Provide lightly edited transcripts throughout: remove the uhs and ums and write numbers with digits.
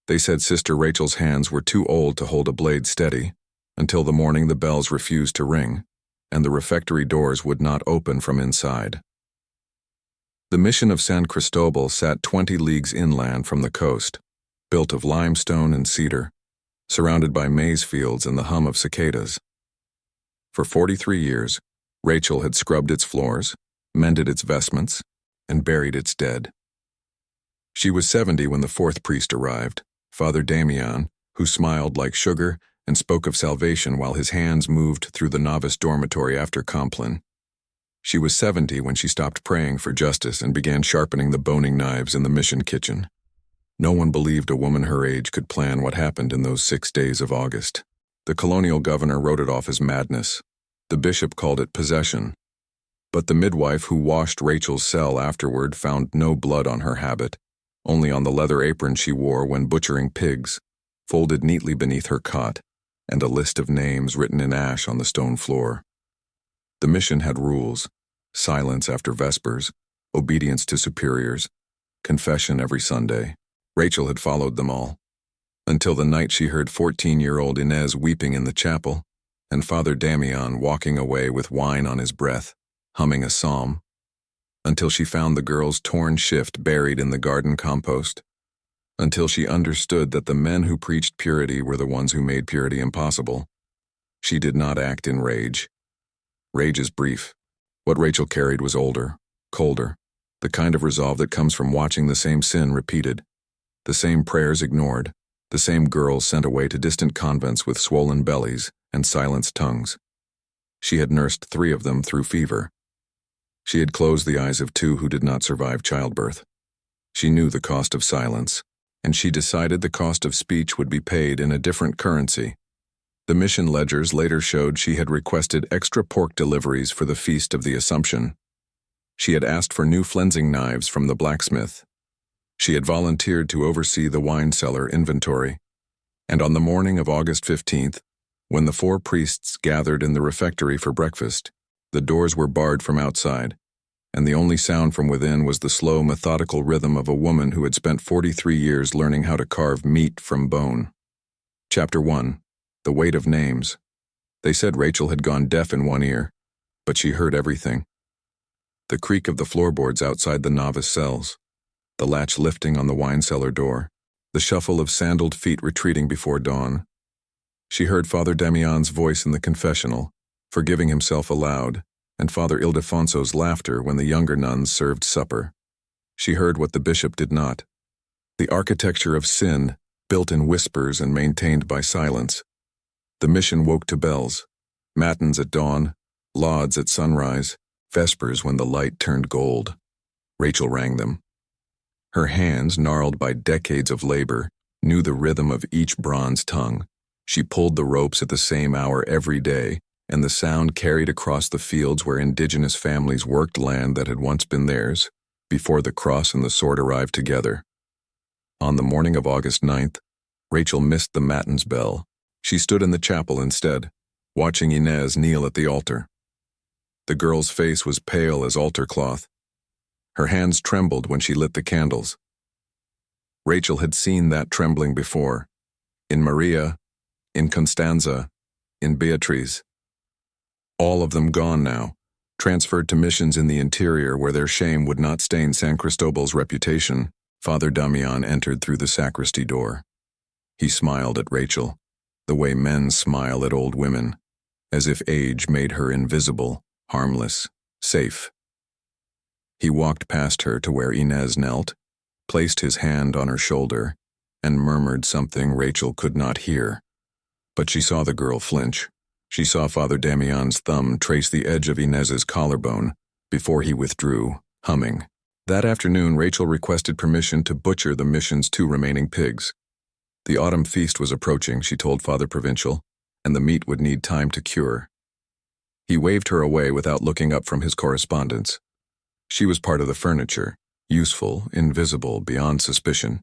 They said Sister Rachel's hands were too old to hold a blade steady. Until the morning the bells refused to ring, and the refectory doors would not open from inside. The mission of San Cristobal sat 20 leagues inland from the coast, built of limestone and cedar, surrounded by maize fields and the hum of cicadas. For 43 years, Rachel had scrubbed its floors, mended its vestments, and buried its dead. She was 70 when the fourth priest arrived, Father Damian, who smiled like sugar and spoke of salvation while his hands moved through the novice dormitory after Compline. She was 70 when she stopped praying for justice and began sharpening the boning knives in the mission kitchen. No one believed a woman her age could plan what happened in those 6 days of August. The colonial governor wrote it off as madness. The bishop called it possession. But the midwife who washed Rachel's cell afterward found no blood on her habit, only on the leather apron she wore when butchering pigs, folded neatly beneath her cot, and a list of names written in ash on the stone floor. The mission had rules: silence after vespers, obedience to superiors, confession every Sunday. Rachel had followed them all, until the night she heard 14-year-old Inez weeping in the chapel, and Father Damian walking away with wine on his breath, humming a psalm, until she found the girl's torn shift buried in the garden compost, until she understood that the men who preached purity were the ones who made purity impossible. She did not act in rage. Rage is brief. What Rachel carried was older, colder, the kind of resolve that comes from watching the same sin repeated, the same prayers ignored, the same girls sent away to distant convents with swollen bellies and silenced tongues. She had nursed 3 of them through fever. She had closed the eyes of 2 who did not survive childbirth. She knew the cost of silence, and she decided the cost of speech would be paid in a different currency. The mission ledgers later showed she had requested extra pork deliveries for the Feast of the Assumption. She had asked for new flensing knives from the blacksmith. She had volunteered to oversee the wine cellar inventory. And on the morning of August 15th, when the 4 priests gathered in the refectory for breakfast, the doors were barred from outside, and the only sound from within was the slow, methodical rhythm of a woman who had spent 43 years learning how to carve meat from bone. Chapter 1. The Weight of Names. They said Rachel had gone deaf in one ear, but she heard everything. The creak of the floorboards outside the novice cells, the latch lifting on the wine cellar door, the shuffle of sandaled feet retreating before dawn. She heard Father Damian's voice in the confessional, forgiving himself aloud, and Father Ildefonso's laughter when the younger nuns served supper. She heard what the bishop did not: the architecture of sin, built in whispers and maintained by silence. The mission woke to bells, matins at dawn, lauds at sunrise, vespers when the light turned gold. Rachel rang them. Her hands, gnarled by decades of labor, knew the rhythm of each bronze tongue. She pulled the ropes at the same hour every day, and the sound carried across the fields where indigenous families worked land that had once been theirs, before the cross and the sword arrived together. On the morning of August 9th, Rachel missed the matins bell. She stood in the chapel instead, watching Inez kneel at the altar. The girl's face was pale as altar cloth. Her hands trembled when she lit the candles. Rachel had seen that trembling before, in Maria, in Constanza, in Beatriz. All of them gone now, transferred to missions in the interior where their shame would not stain San Cristobal's reputation. Father Damian entered through the sacristy door. He smiled at Rachel, the way men smile at old women, as if age made her invisible, harmless, safe. He walked past her to where Inez knelt, placed his hand on her shoulder, and murmured something Rachel could not hear. But she saw the girl flinch. She saw Father Damian's thumb trace the edge of Inez's collarbone before he withdrew, humming. That afternoon, Rachel requested permission to butcher the mission's 2 remaining pigs. The autumn feast was approaching, she told Father Provincial, and the meat would need time to cure. He waved her away without looking up from his correspondence. She was part of the furniture, useful, invisible, beyond suspicion.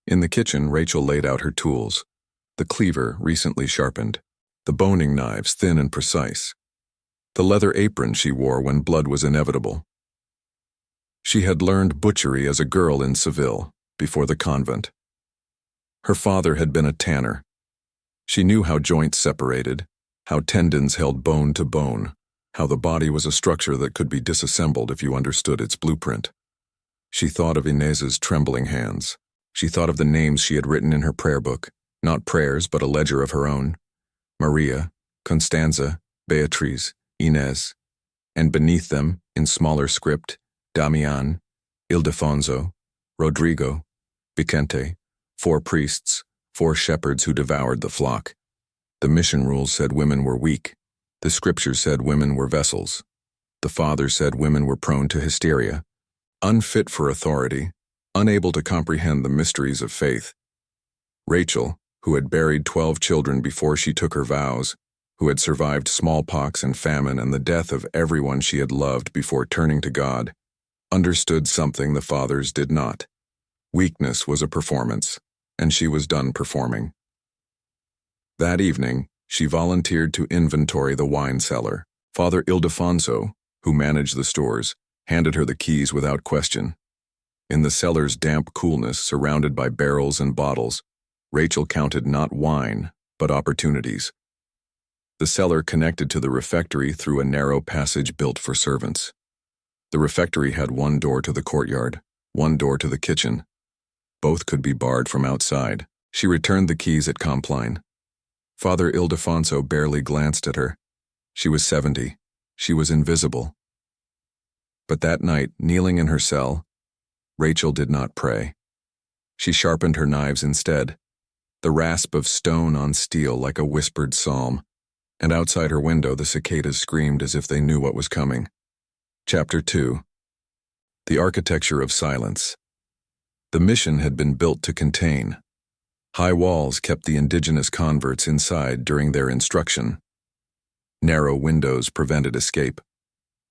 In the kitchen, Rachel laid out her tools, the cleaver recently sharpened, the boning knives thin and precise, the leather apron she wore when blood was inevitable. She had learned butchery as a girl in Seville, before the convent. Her father had been a tanner. She knew how joints separated, how tendons held bone to bone, how the body was a structure that could be disassembled if you understood its blueprint. She thought of Inez's trembling hands. She thought of the names she had written in her prayer book, not prayers but a ledger of her own. Maria, Constanza, Beatriz, Inez, and beneath them, in smaller script, Damian, Ildefonso, Rodrigo, Vicente, 4 priests, 4 shepherds who devoured the flock. The mission rules said women were weak. The scriptures said women were vessels. The father said women were prone to hysteria, unfit for authority, unable to comprehend the mysteries of faith. Rachel, who had buried 12 children before she took her vows, who had survived smallpox and famine and the death of everyone she had loved before turning to God, understood something the fathers did not. Weakness was a performance, and she was done performing. That evening, she volunteered to inventory the wine cellar. Father Ildefonso, who managed the stores, handed her the keys without question. In the cellar's damp coolness, surrounded by barrels and bottles, Rachel counted not wine, but opportunities. The cellar connected to the refectory through a narrow passage built for servants. The refectory had 1 door to the courtyard, 1 door to the kitchen. Both could be barred from outside. She returned the keys at Compline. Father Ildefonso barely glanced at her. She was 70. She was invisible. But that night, kneeling in her cell, Rachel did not pray. She sharpened her knives instead, the rasp of stone on steel like a whispered psalm, and outside her window the cicadas screamed as if they knew what was coming. Chapter 2. The Architecture of Silence. The mission had been built to contain. High walls kept the indigenous converts inside during their instruction. Narrow windows prevented escape.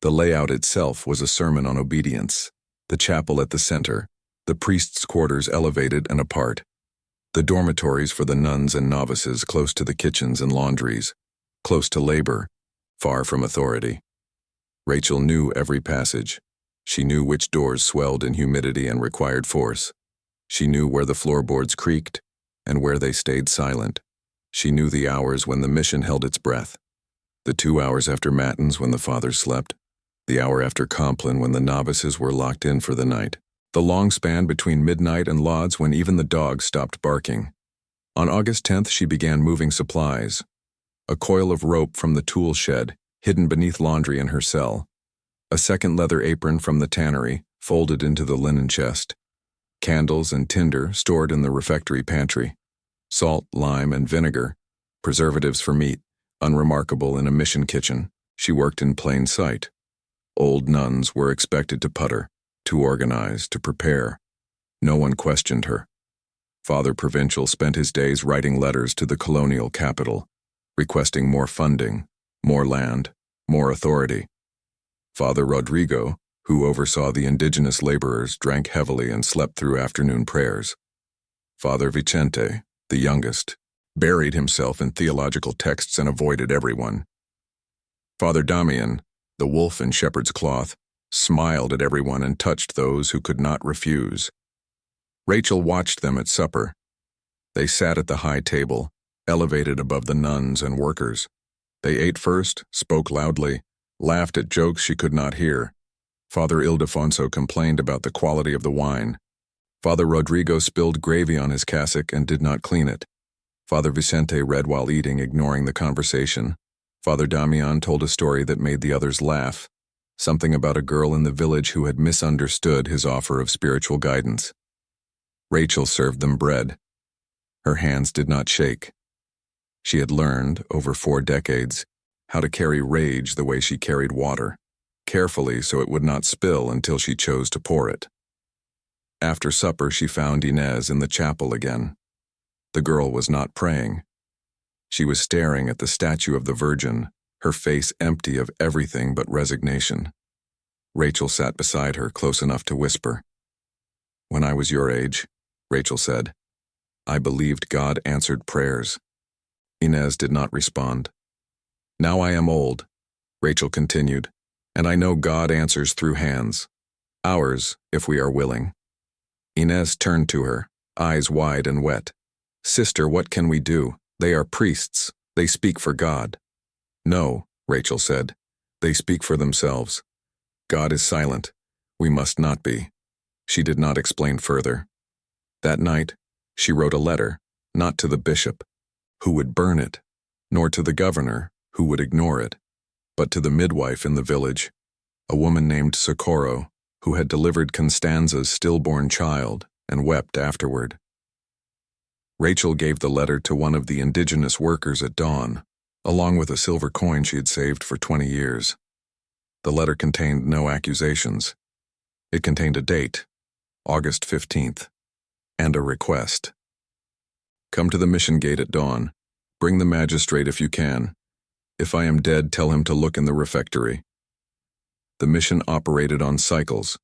The layout itself was a sermon on obedience. The chapel at the center, the priests' quarters elevated and apart, the dormitories for the nuns and novices close to the kitchens and laundries, close to labor, far from authority. Rachel knew every passage. She knew which doors swelled in humidity and required force. She knew where the floorboards creaked and where they stayed silent. She knew the hours when the mission held its breath, the 2 hours after matins when the fathers slept, the hour after Compline when the novices were locked in for the night, the long span between midnight and lauds when even the dogs stopped barking. On August 10th, she began moving supplies. A coil of rope from the tool shed, hidden beneath laundry in her cell. A second leather apron from the tannery, folded into the linen chest. Candles and tinder stored in the refectory pantry. Salt, lime, and vinegar, preservatives for meat, unremarkable in a mission kitchen. She worked in plain sight. Old nuns were expected to putter, to organize, to prepare. No one questioned her. Father Provincial spent his days writing letters to the colonial capital, requesting more funding, more land, more authority. Father Rodrigo, who oversaw the indigenous laborers, drank heavily and slept through afternoon prayers. Father Vicente, the youngest, buried himself in theological texts and avoided everyone. Father Damian, the wolf in shepherd's cloth, smiled at everyone and touched those who could not refuse. Rachel watched them at supper. They sat at the high table, elevated above the nuns and workers. They ate first, spoke loudly, laughed at jokes she could not hear. Father Ildefonso complained about the quality of the wine. Father Rodrigo spilled gravy on his cassock and did not clean it. Father Vicente read while eating, ignoring the conversation. Father Damian told a story that made the others laugh, something about a girl in the village who had misunderstood his offer of spiritual guidance. Rachel served them bread. Her hands did not shake. She had learned, over 4 decades, how to carry rage the way she carried water, carefully so it would not spill until she chose to pour it. After supper, she found Inez in the chapel again. The girl was not praying. She was staring at the statue of the Virgin, her face empty of everything but resignation. Rachel sat beside her, close enough to whisper. "When I was your age," Rachel said, "I believed God answered prayers." Inez did not respond. "Now I am old," Rachel continued, "and I know God answers through hands. Ours, if we are willing." Inez turned to her, eyes wide and wet. "Sister, what can we do? They are priests. They speak for God." "No," Rachel said. "They speak for themselves. God is silent. We must not be." She did not explain further. That night, she wrote a letter, not to the bishop, who would burn it, nor to the governor, who would ignore it, but to the midwife in the village, a woman named Socorro, who had delivered Constanza's stillborn child and wept afterward. Rachel gave the letter to one of the indigenous workers at dawn, along with a silver coin she had saved for 20 years. The letter contained no accusations. It contained a date, August 15th, and a request. "Come to the mission gate at dawn. Bring the magistrate if you can. If I am dead, tell him to look in the refectory." The mission operated on cycles: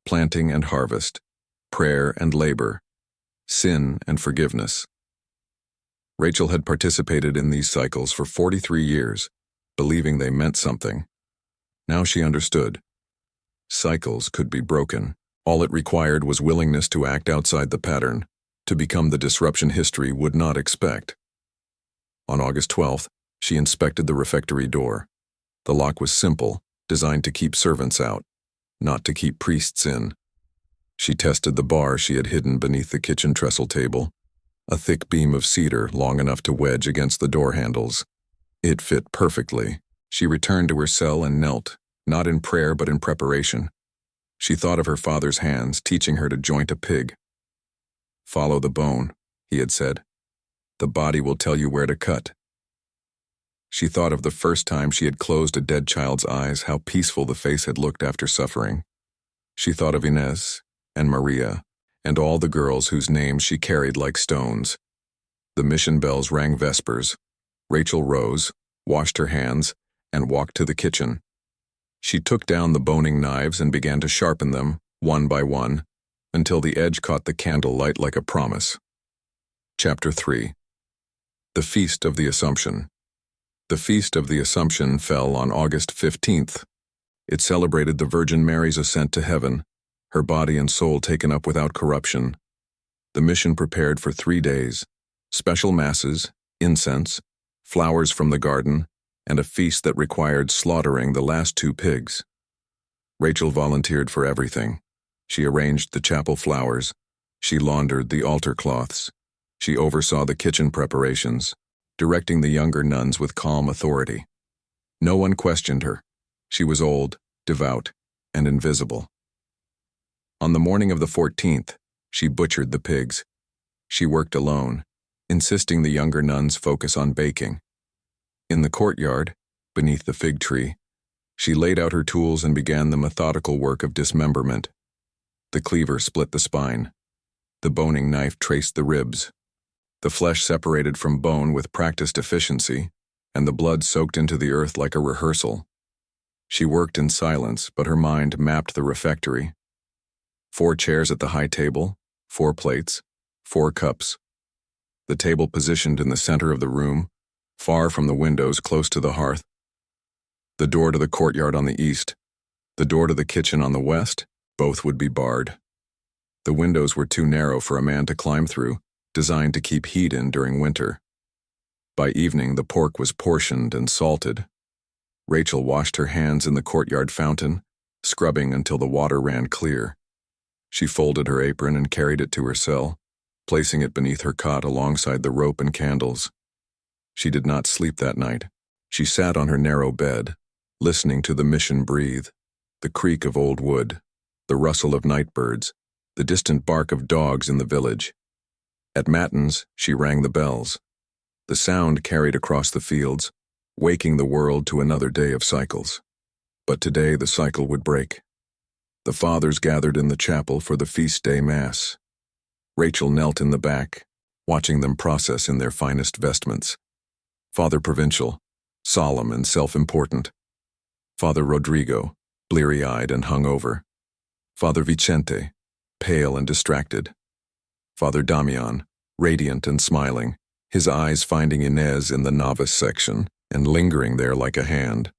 planting and harvest, prayer and labor, sin and forgiveness. Rachel had participated in these cycles for 43 years, believing they meant something. Now she understood. Cycles could be broken. All it required was willingness to act outside the pattern, to become the disruption history would not expect. On August 12th, she inspected the refectory door. The lock was simple, designed to keep servants out, not to keep priests in. She tested the bar she had hidden beneath the kitchen trestle table, a thick beam of cedar long enough to wedge against the door handles. It fit perfectly. She returned to her cell and knelt, not in prayer but in preparation. She thought of her father's hands teaching her to joint a pig. "Follow the bone," he had said. "The body will tell you where to cut." She thought of the first time she had closed a dead child's eyes, how peaceful the face had looked after suffering. She thought of Inez and Maria and all the girls whose names she carried like stones. The mission bells rang vespers. Rachel rose, washed her hands, and walked to the kitchen. She took down the boning knives and began to sharpen them, one by one, until the edge caught the candle light like a promise. Chapter 3. The Feast of the Assumption. The Feast of the Assumption fell on August 15th. It celebrated the Virgin Mary's ascent to heaven, her body and soul taken up without corruption. The mission prepared for 3 days: special masses, incense, flowers from the garden, and a feast that required slaughtering the last 2 pigs. Rachel volunteered for everything. She arranged the chapel flowers. She laundered the altar cloths. She oversaw the kitchen preparations, directing the younger nuns with calm authority. No one questioned her. She was old, devout, and invisible. On the morning of the 14th, she butchered the pigs. She worked alone, insisting the younger nuns focus on baking. In the courtyard, beneath the fig tree, she laid out her tools and began the methodical work of dismemberment. The cleaver split the spine. The boning knife traced the ribs. The flesh separated from bone with practiced efficiency, and the blood soaked into the earth like a rehearsal. She worked in silence, but her mind mapped the refectory. 4 chairs at the high table, 4 plates, 4 cups. The table positioned in the center of the room, far from the windows close to the hearth. The door to the courtyard on the east, the door to the kitchen on the west, both would be barred. The windows were too narrow for a man to climb through, designed to keep heat in during winter. By evening, the pork was portioned and salted. Rachel washed her hands in the courtyard fountain, scrubbing until the water ran clear. She folded her apron and carried it to her cell, placing it beneath her cot alongside the rope and candles. She did not sleep that night. She sat on her narrow bed, listening to the mission breathe, the creak of old wood, the rustle of night birds, the distant bark of dogs in the village. At matins, she rang the bells. The sound carried across the fields, waking the world to another day of cycles. But today the cycle would break. The fathers gathered in the chapel for the feast day mass. Rachel knelt in the back, watching them process in their finest vestments. Father Provincial, solemn and self-important. Father Rodrigo, bleary-eyed and hungover. Father Vicente, pale and distracted. Father Damian, radiant and smiling, his eyes finding Inez in the novice section and lingering there like a hand.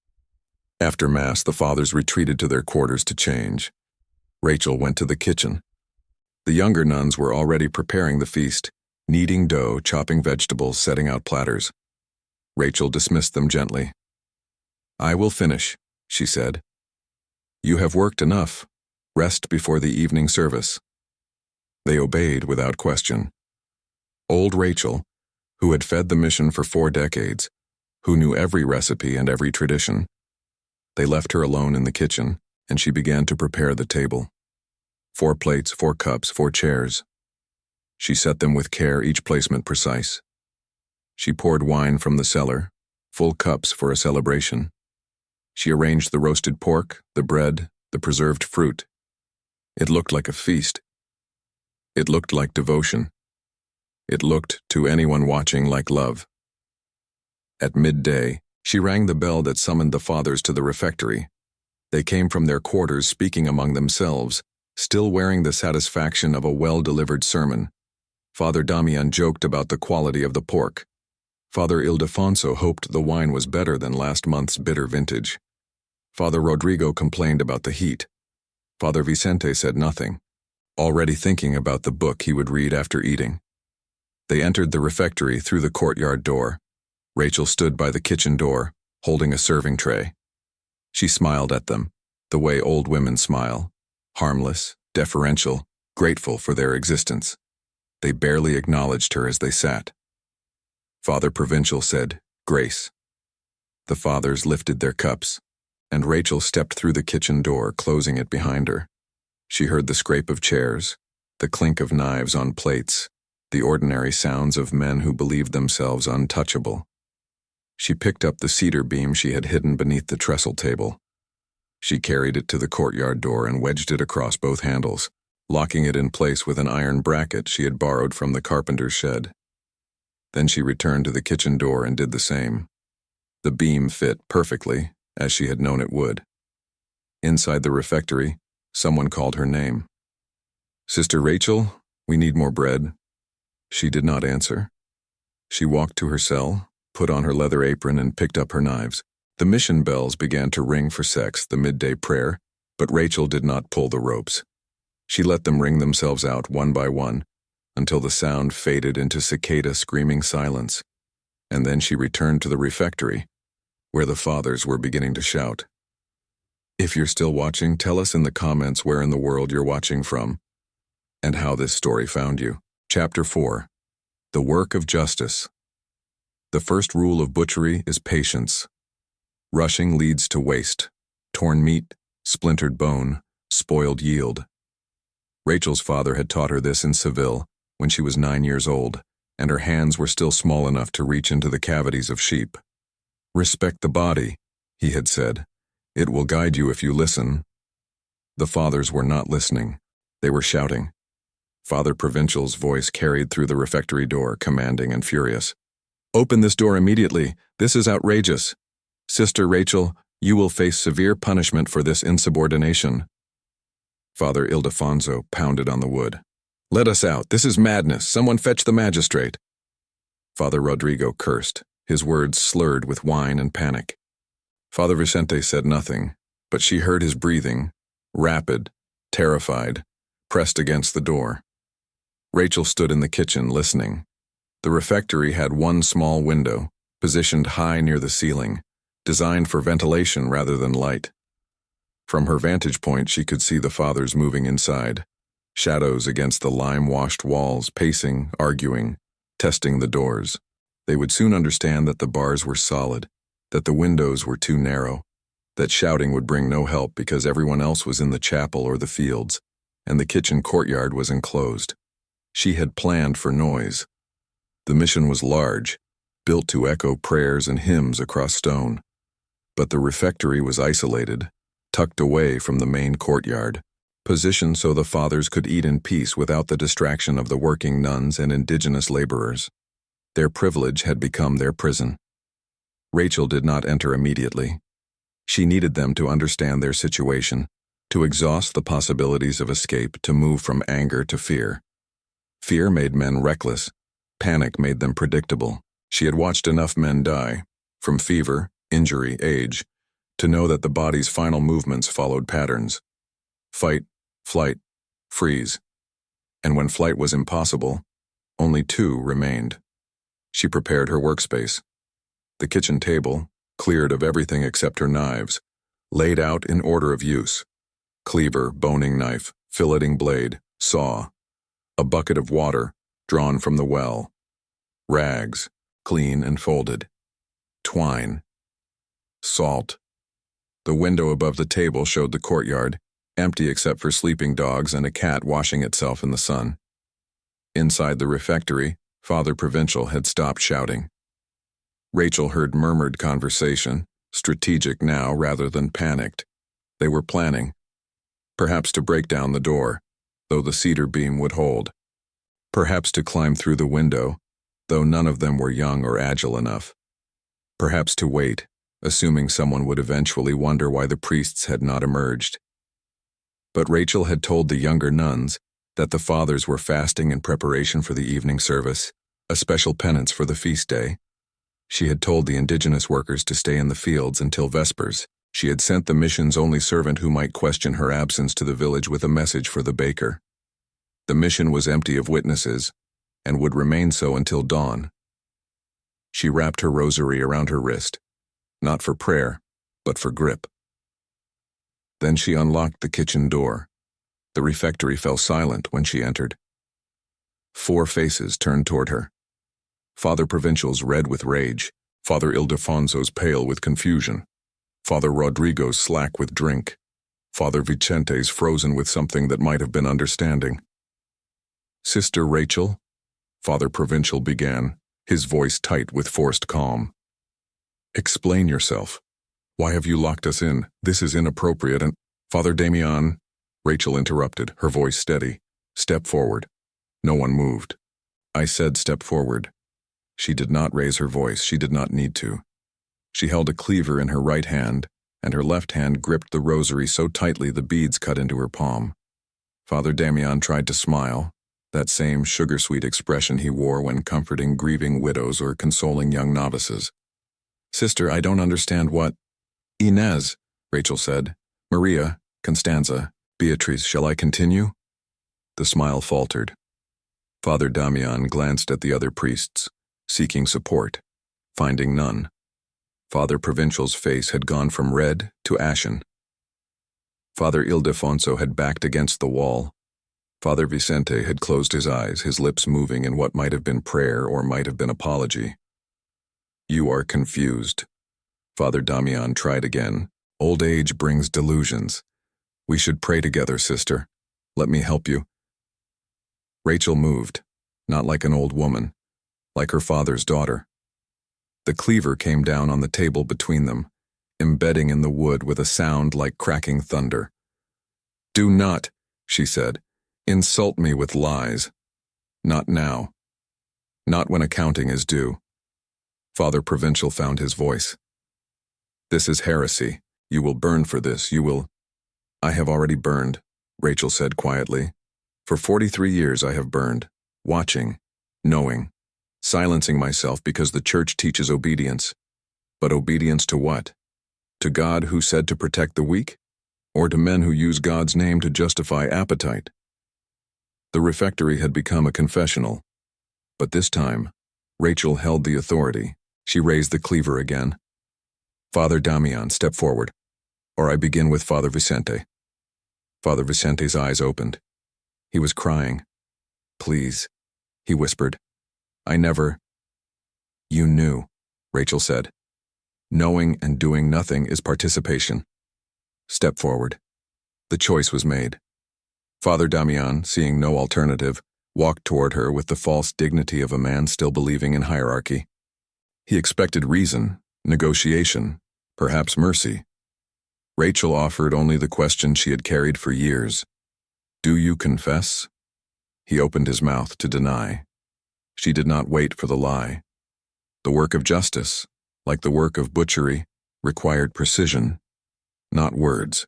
After Mass, the fathers retreated to their quarters to change. Rachel went to the kitchen. The younger nuns were already preparing the feast, kneading dough, chopping vegetables, setting out platters. Rachel dismissed them gently. "I will finish," she said. "You have worked enough. Rest before the evening service." They obeyed without question. Old Rachel, who had fed the mission for 4 decades, who knew every recipe and every tradition. They left her alone in the kitchen, and she began to prepare the table. 4 plates, 4 cups, 4 chairs. She set them with care, each placement precise. She poured wine from the cellar, full cups for a celebration. She arranged the roasted pork, the bread, the preserved fruit. It looked like a feast. It looked like devotion. It looked, to anyone watching, like love. At midday, she rang the bell that summoned the fathers to the refectory. They came from their quarters speaking among themselves, still wearing the satisfaction of a well-delivered sermon. Father Damian joked about the quality of the pork. Father Ildefonso hoped the wine was better than last month's bitter vintage. Father Rodrigo complained about the heat. Father Vicente said nothing, already thinking about the book he would read after eating. They entered the refectory through the courtyard door. Rachel stood by the kitchen door, holding a serving tray. She smiled at them, the way old women smile, harmless, deferential, grateful for their existence. They barely acknowledged her as they sat. Father Provincial said, "Grace." The fathers lifted their cups, and Rachel stepped through the kitchen door, closing it behind her. She heard the scrape of chairs, the clink of knives on plates, the ordinary sounds of men who believed themselves untouchable. She picked up the cedar beam she had hidden beneath the trestle table. She carried it to the courtyard door and wedged it across both handles, locking it in place with an iron bracket she had borrowed from the carpenter's shed. Then she returned to the kitchen door and did the same. The beam fit perfectly, as she had known it would. Inside the refectory, someone called her name. "Sister Rachel, we need more bread." She did not answer. She walked to her cell, put on her leather apron, and picked up her knives. The mission bells began to ring for sex, the midday prayer, but Rachel did not pull the ropes. She let them ring themselves out one by one, until the sound faded into cicada screaming silence, and then she returned to the refectory, where the fathers were beginning to shout. If you're still watching, tell us in the comments where in the world you're watching from, and how this story found you. Chapter 4. The Work of Justice. The first rule of butchery is patience. Rushing leads to waste, torn meat, splintered bone, spoiled yield. Rachel's father had taught her this in Seville when she was 9 years old, and her hands were still small enough to reach into the cavities of sheep. "Respect the body," he had said. "It will guide you if you listen." The fathers were not listening. They were shouting. Father Provincial's voice carried through the refectory door, commanding and furious. "Open this door immediately. This is outrageous. Sister Rachel, you will face severe punishment for this insubordination." Father Ildefonso pounded on the wood. "Let us out. This is madness. Someone fetch the magistrate." Father Rodrigo cursed, his words slurred with wine and panic. Father Vicente said nothing, but she heard his breathing, rapid, terrified, pressed against the door. Rachel stood in the kitchen, listening. The refectory had one small window, positioned high near the ceiling, designed for ventilation rather than light. From her vantage point, she could see the fathers moving inside, shadows against the lime-washed walls, pacing, arguing, testing the doors. They would soon understand that the bars were solid, that the windows were too narrow, that shouting would bring no help because everyone else was in the chapel or the fields, and the kitchen courtyard was enclosed. She had planned for noise. The mission was large, built to echo prayers and hymns across stone. But the refectory was isolated, tucked away from the main courtyard, positioned so the fathers could eat in peace without the distraction of the working nuns and indigenous laborers. Their privilege had become their prison. Rachel did not enter immediately. She needed them to understand their situation, to exhaust the possibilities of escape, to move from anger to fear. Fear made men reckless. Panic made them predictable. She had watched enough men die, from fever, injury, age, to know that the body's final movements followed patterns. Fight, flight, freeze. And when flight was impossible, Only 2 remained. She prepared her workspace. The kitchen table, cleared of everything except her knives, laid out in order of use. Cleaver, boning knife, filleting blade, saw. A bucket of water, drawn from the well. Rags, clean and folded. Twine. Salt. The window above the table showed the courtyard, empty except for sleeping dogs and a cat washing itself in the sun. Inside the refectory, Father Provincial had stopped shouting. Rachel heard murmured conversation, strategic now rather than panicked. They were planning, perhaps to break down the door, though the cedar beam would hold. Perhaps to climb through the window, though none of them were young or agile enough. Perhaps to wait, assuming someone would eventually wonder why the priests had not emerged. But Rachel had told the younger nuns that the fathers were fasting in preparation for the evening service, a special penance for the feast day. She had told the indigenous workers to stay in the fields until Vespers. She had sent the mission's only servant who might question her absence to the village with a message for the baker. The mission was empty of witnesses, and would remain so until dawn. She wrapped her rosary around her wrist, not for prayer, but for grip. Then she unlocked the kitchen door. The refectory fell silent when she entered. 4 faces turned toward her. Father Provincial's red with rage, Father Ildefonso's pale with confusion, Father Rodrigo's slack with drink, Father Vicente's frozen with something that might have been understanding. "Sister Rachel," Father Provincial began, his voice tight with forced calm. "Explain yourself. Why have you locked us in? This is inappropriate and—" "Father Damian," Rachel interrupted, her voice steady. "Step forward." No one moved. "I said step forward." She did not raise her voice. She did not need to. She held a cleaver in her right hand, and her left hand gripped the rosary so tightly the beads cut into her palm. Father Damian tried to smile, that same sugar-sweet expression he wore when comforting grieving widows or consoling young novices. "Sister, I don't understand what—" "Inez," Rachel said. "Maria, Constanza, Beatrice, shall I continue?" The smile faltered. Father Damian glanced at the other priests, seeking support, finding none. Father Provincial's face had gone from red to ashen. Father Ildefonso had backed against the wall. Father Vicente had closed his eyes, his lips moving in what might have been prayer or might have been apology. "You are confused." Father Damian tried again. "Old age brings delusions. We should pray together, sister. Let me help you." Rachel moved, not like an old woman, like her father's daughter. The cleaver came down on the table between them, embedding in the wood with a sound like cracking thunder. "Do not," she said, "insult me with lies. Not now. Not when accounting is due." Father Provincial found his voice. "This is heresy. You will burn for this. You will—" "I have already burned," Rachel said quietly. "For 43 years I have burned, watching, knowing, silencing myself because the church teaches obedience. But obedience to what? To God who said to protect the weak? Or to men who use God's name to justify appetite?" The refectory had become a confessional. But this time, Rachel held the authority. She raised the cleaver again. "Father Damian, step forward, or I begin with Father Vicente." Father Vicente's eyes opened. He was crying. "Please," he whispered. "I never—" "You knew," Rachel said. "Knowing and doing nothing is participation. Step forward." The choice was made. Father Damian, seeing no alternative, walked toward her with the false dignity of a man still believing in hierarchy. He expected reason, negotiation, perhaps mercy. Rachel offered only the question she had carried for years. "Do you confess?" He opened his mouth to deny. She did not wait for the lie. The work of justice, like the work of butchery, required precision, not words.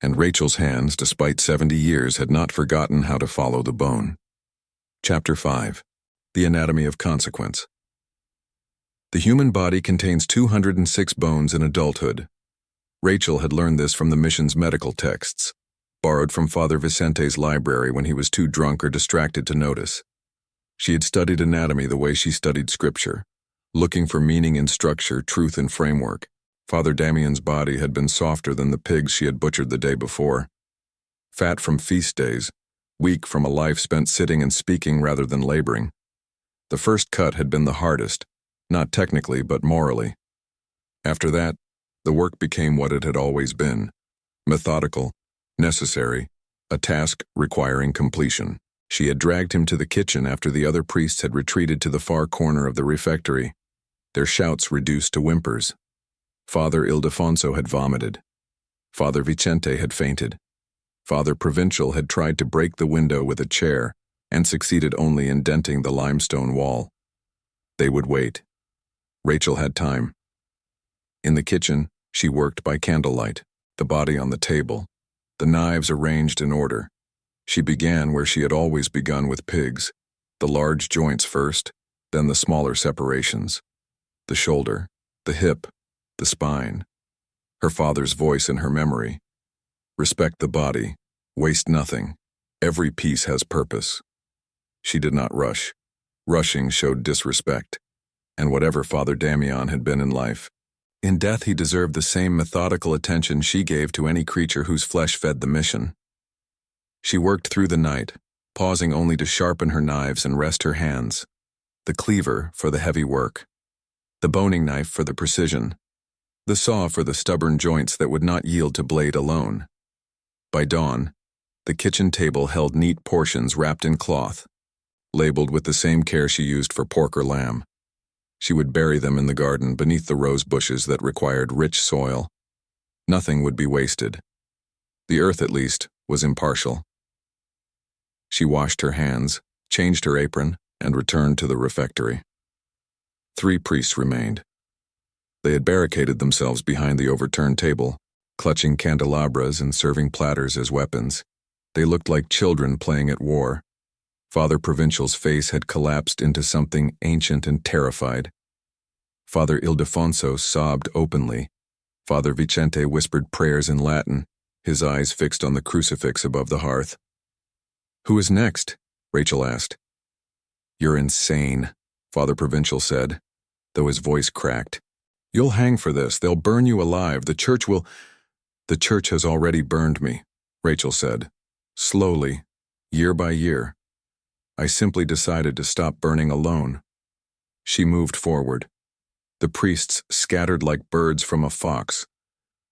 And Rachel's hands, despite 70 years, had not forgotten how to follow the bone. Chapter 5. The Anatomy of Consequence. The human body contains 206 bones in adulthood. Rachel had learned this from the mission's medical texts, borrowed from Father Vicente's library when he was too drunk or distracted to notice. She had studied anatomy the way she studied scripture, looking for meaning in structure, truth, and framework. Father Damien's body had been softer than the pigs she had butchered the day before. Fat from feast days, weak from a life spent sitting and speaking rather than laboring. The first cut had been the hardest, not technically but morally. After that, the work became what it had always been: methodical, necessary, a task requiring completion. She had dragged him to the kitchen after the other priests had retreated to the far corner of the refectory, their shouts reduced to whimpers. Father Ildefonso had vomited. Father Vicente had fainted. Father Provincial had tried to break the window with a chair and succeeded only in denting the limestone wall. They would wait. Rachel had time. In the kitchen, she worked by candlelight, the body on the table, the knives arranged in order. She began where she had always begun with pigs, the large joints first, then the smaller separations, the shoulder, the hip, the spine. Her father's voice in her memory: respect the body, waste nothing, every piece has purpose. She did not rush. Rushing showed disrespect, and whatever Father Damien had been in life, in death he deserved the same methodical attention she gave to any creature whose flesh fed the mission. She worked through the night, pausing only to sharpen her knives and rest her hands, the cleaver for the heavy work, the boning knife for the precision, the saw for the stubborn joints that would not yield to blade alone. By dawn, the kitchen table held neat portions wrapped in cloth, labeled with the same care she used for pork or lamb. She would bury them in the garden beneath the rose bushes that required rich soil. Nothing would be wasted. The earth, at least, was impartial. She washed her hands, changed her apron, and returned to the refectory. 3 priests remained. They had barricaded themselves behind the overturned table, clutching candelabras and serving platters as weapons. They looked like children playing at war. Father Provincial's face had collapsed into something ancient and terrified. Father Ildefonso sobbed openly. Father Vicente whispered prayers in Latin, his eyes fixed on the crucifix above the hearth. "Who is next?" Rachel asked. "You're insane," Father Provincial said, though his voice cracked. "You'll hang for this. They'll burn you alive. The church will—" "The church has already burned me," Rachel said. "Slowly, year by year. I simply decided to stop burning alone." She moved forward. The priests scattered like birds from a fox,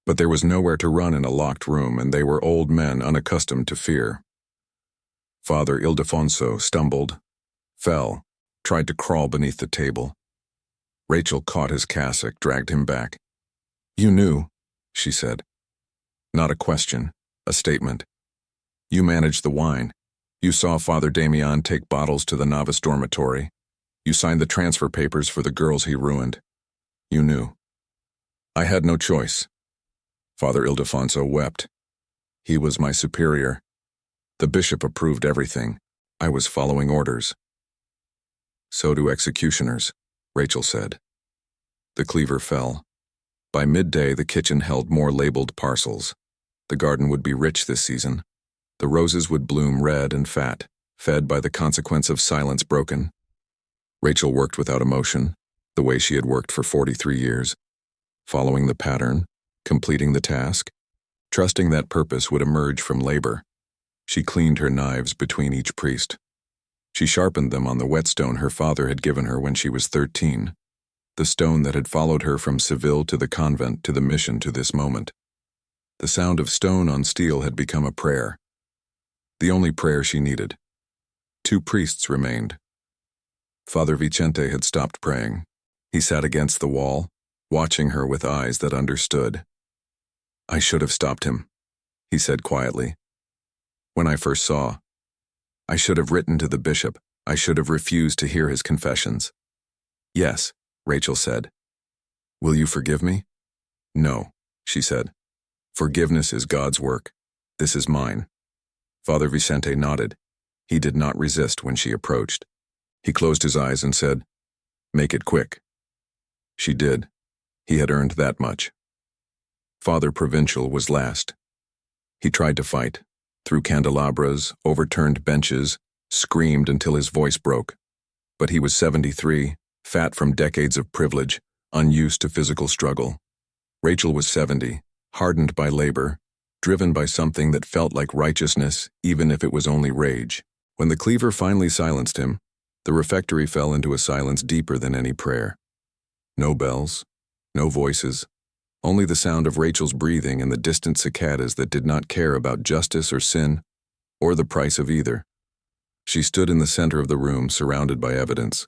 but there was nowhere to run in a locked room, and they were old men unaccustomed to fear. Father Ildefonso stumbled, fell, tried to crawl beneath the table. Rachel caught his cassock, dragged him back. "You knew," she said. Not a question, a statement. "You managed the wine. You saw Father Damien take bottles to the novice dormitory. You signed the transfer papers for the girls he ruined. You knew." "I had no choice." Father Ildefonso wept. "He was my superior. The bishop approved everything. I was following orders." "So do executioners," Rachel said. The cleaver fell. By midday, the kitchen held more labeled parcels. The garden would be rich this season. The roses would bloom red and fat, fed by the consequence of silence broken. Rachel worked without emotion, the way she had worked for 43 years, following the pattern, completing the task, trusting that purpose would emerge from labor. She cleaned her knives between each priest. She sharpened them on the whetstone her father had given her when she was 13, the stone that had followed her from Seville to the convent to the mission to this moment. The sound of stone on steel had become a prayer. The only prayer she needed. 2 priests remained. Father Vicente had stopped praying. He sat against the wall, watching her with eyes that understood. "I should have stopped him," he said quietly. "When I first saw, I should have written to the bishop. I should have refused to hear his confessions." "Yes," Rachel said. "Will you forgive me?" "No," she said. "Forgiveness is God's work. This is mine." Father Vicente nodded. He did not resist when she approached. He closed his eyes and said, "Make it quick." She did. He had earned that much. Father Provincial was last. He tried to fight, threw candelabras, overturned benches, screamed until his voice broke. But he was 73, fat from decades of privilege, unused to physical struggle. Rachel was 70, hardened by labor, driven by something that felt like righteousness, even if it was only rage. When the cleaver finally silenced him, the refectory fell into a silence deeper than any prayer. No bells, no voices, only the sound of Rachel's breathing and the distant cicadas that did not care about justice or sin, or the price of either. She stood in the center of the room, surrounded by evidence.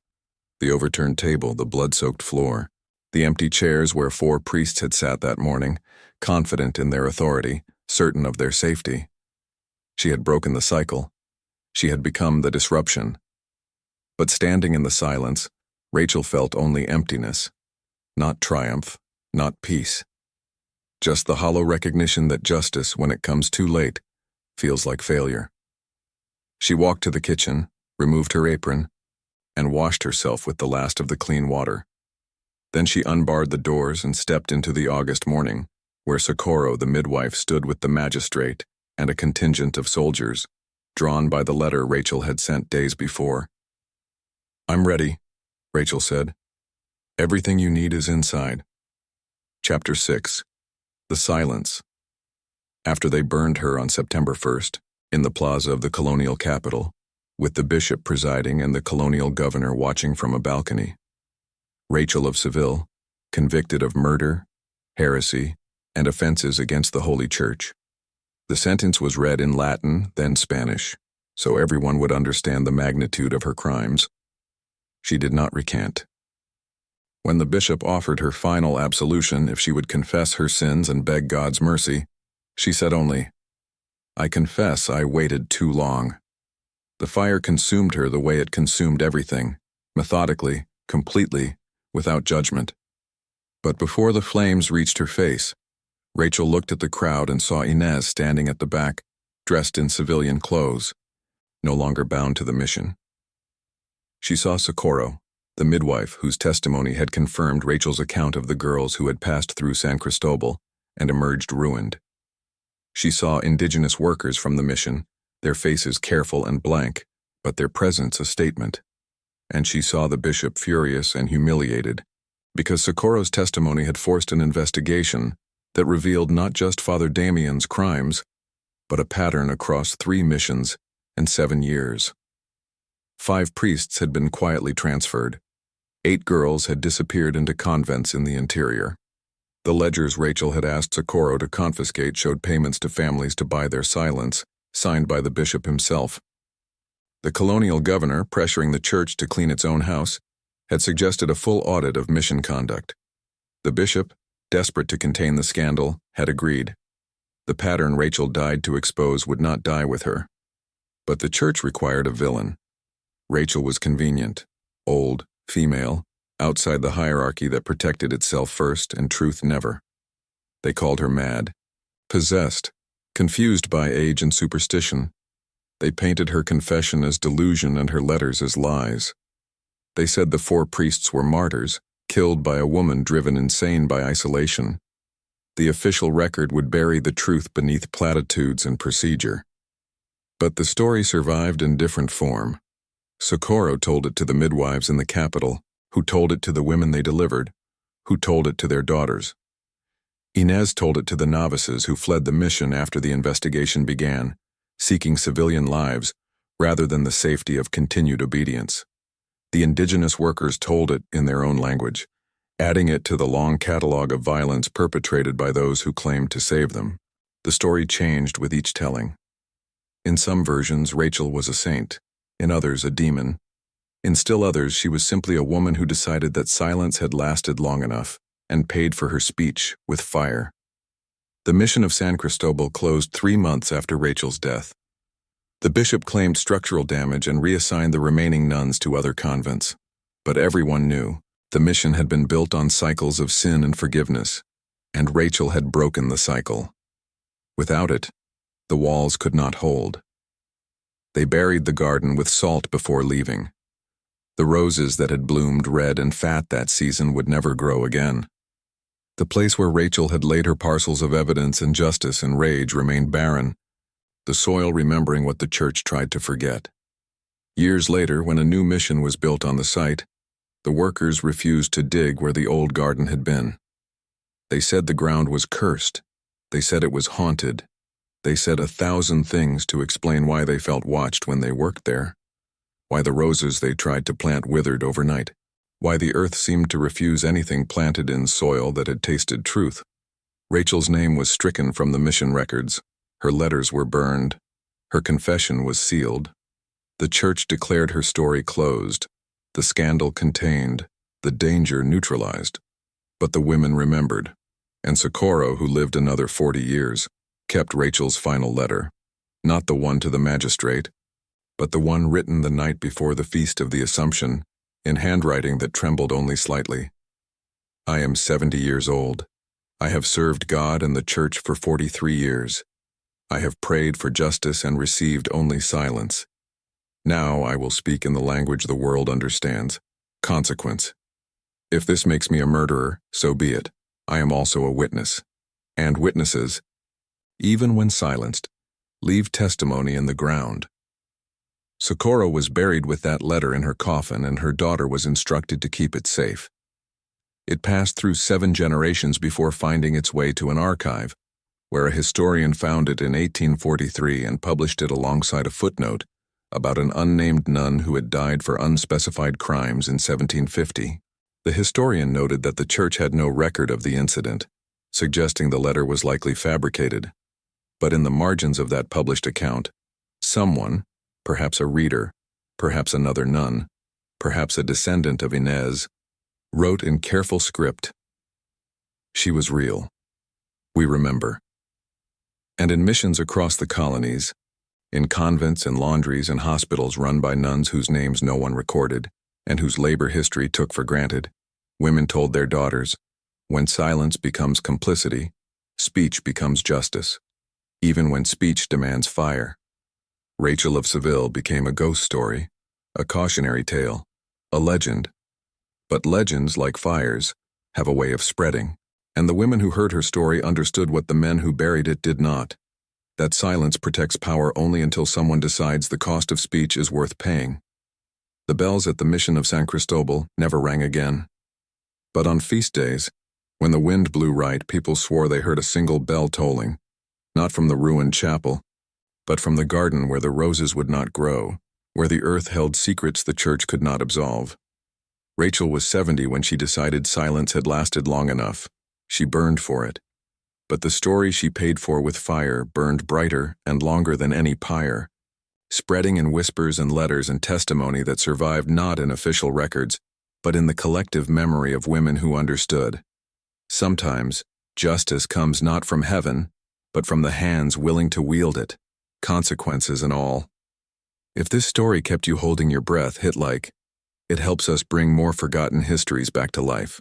The overturned table, the blood-soaked floor, the empty chairs where 4 priests had sat that morning, confident in their authority, certain of their safety. She had broken the cycle. She had become the disruption. But standing in the silence, Rachel felt only emptiness, not triumph, not peace. Just the hollow recognition that justice, when it comes too late, feels like failure. She walked to the kitchen, removed her apron, and washed herself with the last of the clean water. Then she unbarred the doors and stepped into the August morning, where Socorro, the midwife, stood with the magistrate and a contingent of soldiers, drawn by the letter Rachel had sent days before. "I'm ready," Rachel said. "Everything you need is inside." Chapter 6. The Silence. After they burned her on September 1st, in the plaza of the colonial capital, with the bishop presiding and the colonial governor watching from a balcony, Rachel of Seville, convicted of murder, heresy, and offenses against the Holy Church. The sentence was read in Latin, then Spanish, so everyone would understand the magnitude of her crimes. She did not recant. When the bishop offered her final absolution if she would confess her sins and beg God's mercy, she said only, "I confess I waited too long." The fire consumed her the way it consumed everything, methodically, completely, without judgment. But before the flames reached her face, Rachel looked at the crowd and saw Inez standing at the back, dressed in civilian clothes, no longer bound to the mission. She saw Socorro, the midwife whose testimony had confirmed Rachel's account of the girls who had passed through San Cristobal and emerged ruined. She saw indigenous workers from the mission, their faces careful and blank, but their presence a statement. And she saw the bishop furious and humiliated, because Socorro's testimony had forced an investigation that revealed not just Father Damien's crimes, but a pattern across 3 missions and 7 years. 5 priests had been quietly transferred. 8 girls had disappeared into convents in the interior. The ledgers Rachel had asked Socorro to confiscate showed payments to families to buy their silence, signed by the bishop himself. The colonial governor, pressuring the church to clean its own house, had suggested a full audit of mission conduct. The bishop, desperate to contain the scandal, had agreed. The pattern Rachel died to expose would not die with her. But the church required a villain. Rachel was convenient, old, female, outside the hierarchy that protected itself first and truth never. They called her mad, possessed, confused by age and superstition. They painted her confession as delusion and her letters as lies. They said the 4 priests were martyrs, killed by a woman driven insane by isolation. The official record would bury the truth beneath platitudes and procedure. But the story survived in different form. Socorro told it to the midwives in the capital, who told it to the women they delivered, who told it to their daughters. Inez told it to the novices who fled the mission after the investigation began, seeking civilian lives rather than the safety of continued obedience. The indigenous workers told it in their own language, adding it to the long catalog of violence perpetrated by those who claimed to save them. The story changed with each telling. In some versions, Rachel was a saint, in others, a demon. In still others, she was simply a woman who decided that silence had lasted long enough and paid for her speech with fire. The mission of San Cristobal closed 3 months after Rachel's death. The bishop claimed structural damage and reassigned the remaining nuns to other convents. But everyone knew the mission had been built on cycles of sin and forgiveness, and Rachel had broken the cycle. Without it, the walls could not hold. They buried the garden with salt before leaving. The roses that had bloomed red and fat that season would never grow again. The place where Rachel had laid her parcels of evidence and justice and rage remained barren, the soil remembering what the church tried to forget. Years later, when a new mission was built on the site, the workers refused to dig where the old garden had been. They said the ground was cursed. They said it was haunted. They said 1,000 things to explain why they felt watched when they worked there, why the roses they tried to plant withered overnight, why the earth seemed to refuse anything planted in soil that had tasted truth. Rachel's name was stricken from the mission records. Her letters were burned. Her confession was sealed. The church declared her story closed, the scandal contained, the danger neutralized. But the women remembered, and Socorro, who lived another 40 years, kept Rachel's final letter, not the one to the magistrate, but the one written the night before the Feast of the Assumption, in handwriting that trembled only slightly. I am 70 years old. I have served God and the Church for 43 years. I have prayed for justice and received only silence. Now I will speak in the language the world understands. Consequence. If this makes me a murderer, so be it. I am also a witness. And witnesses, even when silenced, leave testimony in the ground. Socorro was buried with that letter in her coffin, and her daughter was instructed to keep it safe. It passed through 7 generations before finding its way to an archive, where a historian found it in 1843 and published it alongside a footnote about an unnamed nun who had died for unspecified crimes in 1750. The historian noted that the church had no record of the incident, suggesting the letter was likely fabricated. But in the margins of that published account, someone, perhaps a reader, perhaps another nun, perhaps a descendant of Inez, wrote in careful script, "She was real. We remember." And in missions across the colonies, in convents and laundries and hospitals run by nuns whose names no one recorded, and whose labor history took for granted, women told their daughters, when silence becomes complicity, speech becomes justice, even when speech demands fire. Rachel of Seville became a ghost story, a cautionary tale, a legend. But legends, like fires, have a way of spreading, and the women who heard her story understood what the men who buried it did not. That silence protects power only until someone decides the cost of speech is worth paying. The bells at the mission of San Cristobal never rang again. But on feast days, when the wind blew right, people swore they heard a single bell tolling, not from the ruined chapel, but from the garden where the roses would not grow, where the earth held secrets the church could not absolve. Rachel was 70 when she decided silence had lasted long enough. She burned for it. But the story she paid for with fire burned brighter and longer than any pyre, spreading in whispers and letters and testimony that survived not in official records, but in the collective memory of women who understood. Sometimes, justice comes not from heaven, but from the hands willing to wield it, consequences and all. If this story kept you holding your breath, hit like. It helps us bring more forgotten histories back to life.